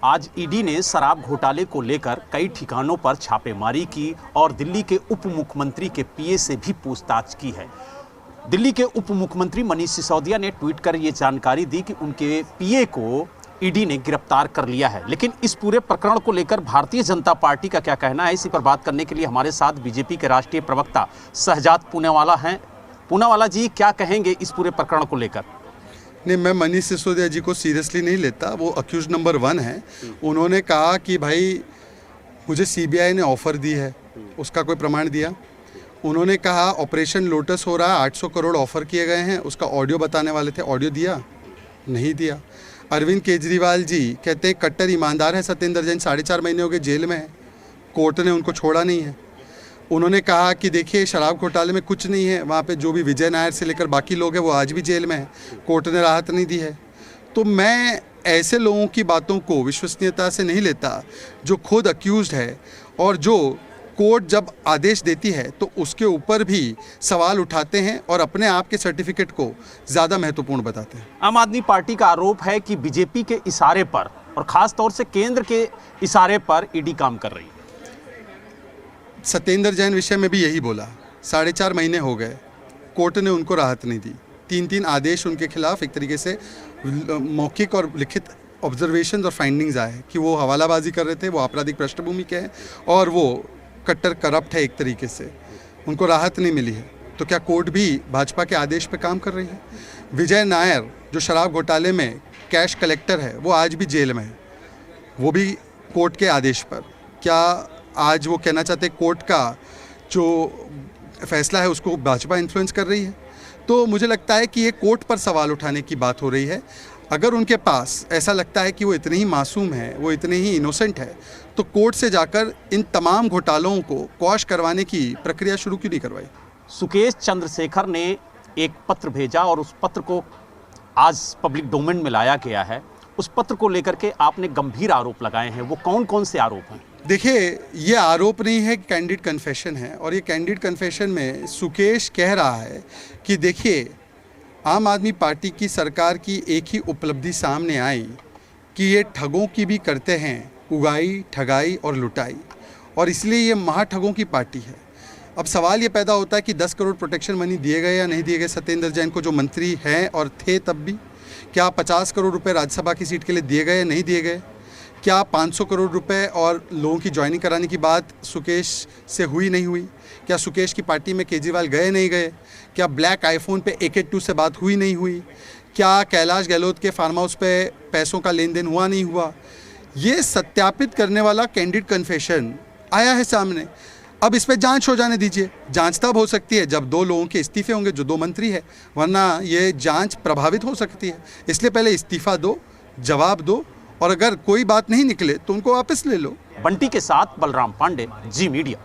आज ईडी ने शराब घोटाले को लेकर कई ठिकानों पर छापेमारी की और दिल्ली के उप मुख्यमंत्री के पीए से भी पूछताछ की है। दिल्ली के उप मुख्यमंत्री मनीष सिसोदिया ने ट्वीट कर ये जानकारी दी कि उनके पीए को ईडी ने गिरफ्तार कर लिया है। लेकिन इस पूरे प्रकरण को लेकर भारतीय जनता पार्टी का क्या कहना है, इसी पर बात करने के लिए हमारे साथ बीजेपी के राष्ट्रीय प्रवक्ता शहजाद पूनावाला हैं। पूनावाला जी, क्या कहेंगे इस पूरे प्रकरण को लेकर? नहीं, मैं मनीष सिसोदिया जी को सीरियसली नहीं लेता। वो अक्यूज नंबर 1 है। उन्होंने कहा कि भाई मुझे सीबीआई ने ऑफ़र दी है, उसका कोई प्रमाण दिया। उन्होंने कहा ऑपरेशन लोटस हो रहा है, 800 करोड़ ऑफ़र किए गए हैं, उसका ऑडियो बताने वाले थे, ऑडियो दिया? नहीं दिया। अरविंद केजरीवाल जी कहते हैं कट्टर ईमानदार है सत्येंद्र जैन, 4.5 महीने हो गए जेल में है, कोर्ट ने उनको छोड़ा नहीं है। उन्होंने कहा कि देखिए शराब घोटाले में कुछ नहीं है, वहाँ पे जो भी विजय नायर से लेकर बाकी लोग हैं वो आज भी जेल में हैं, कोर्ट ने राहत नहीं दी है। तो मैं ऐसे लोगों की बातों को विश्वसनीयता से नहीं लेता जो खुद अक्यूज्ड है और जो कोर्ट जब आदेश देती है तो उसके ऊपर भी सवाल उठाते हैं और अपने आप के सर्टिफिकेट को ज़्यादा महत्वपूर्ण बताते हैं। आम आदमी पार्टी का आरोप है कि बीजेपी के इशारे पर और ख़ास तौर से केंद्र के इशारे पर ईडी काम कर रही है। सत्येंद्र जैन विषय में भी यही बोला, 4.5 महीने हो गए, कोर्ट ने उनको राहत नहीं दी। 3 आदेश उनके खिलाफ एक तरीके से मौखिक और लिखित ऑब्जर्वेशन और फाइंडिंग्स आए कि वो हवालाबाजी कर रहे थे, वो आपराधिक पृष्ठभूमि के हैं और वो कट्टर करप्ट है एक तरीके से, उनको राहत नहीं मिली है। तो क्या कोर्ट भी भाजपा के आदेश पे काम कर रही है? विजय नायर जो शराब घोटाले में कैश कलेक्टर है वो आज भी जेल में है, वो भी कोर्ट के आदेश पर। क्या आज वो कहना चाहते कोर्ट का जो फैसला है उसको भाजपा इन्फ्लुएंस कर रही है? तो मुझे लगता है कि ये कोर्ट पर सवाल उठाने की बात हो रही है। अगर उनके पास ऐसा लगता है कि वो इतने ही मासूम है, वो इतने ही इनोसेंट है, तो कोर्ट से जाकर इन तमाम घोटालों को क्वॉश करवाने की प्रक्रिया शुरू क्यों नहीं करवाई? सुकेश चंद्रशेखर ने एक पत्र भेजा और उस पत्र को आज पब्लिक डोमेन में लाया गया है। उस पत्र को लेकर के आपने गंभीर आरोप लगाए हैं, वो कौन कौन से आरोप हैं? देखिए, ये आरोप नहीं है, कैंडिड कन्फेशन है। और ये कैंडिड कन्फेशन में सुकेश कह रहा है कि देखिए आम आदमी पार्टी की सरकार की एक ही उपलब्धि सामने आई कि ये ठगों की भी करते हैं उगाई, ठगाई और लुटाई, और इसलिए ये महाठगों की पार्टी है। अब सवाल ये पैदा होता है कि 10 करोड़ प्रोटेक्शन मनी दिए गए या नहीं दिए गए सत्येंद्र जैन को, जो मंत्री हैं और थे तब भी? क्या 50 करोड़ रुपए राज्यसभा की सीट के लिए दिए गए या नहीं दिए गए? क्या 500 करोड़ रुपए और लोगों की ज्वाइनिंग कराने की बात सुकेश से हुई नहीं हुई? क्या सुकेश की पार्टी में केजरीवाल गए नहीं गए? क्या ब्लैक आईफोन पे 182 से बात हुई नहीं हुई? क्या कैलाश गहलोत के फार्म हाउस पे पैसों का लेन देन हुआ नहीं हुआ? ये सत्यापित करने वाला कैंडिड कन्फेशन आया है सामने। अब इस पर जांच हो जाने दीजिए। जांच तब हो सकती है जब 2 लोगों के इस्तीफे होंगे, जो 2 मंत्री है, वरना ये जांच प्रभावित हो सकती है। इसलिए पहले इस्तीफा दो, जवाब दो, और अगर कोई बात नहीं निकले तो उनको वापस ले लो। बंटी के साथ बलराम पांडे, जी मीडिया।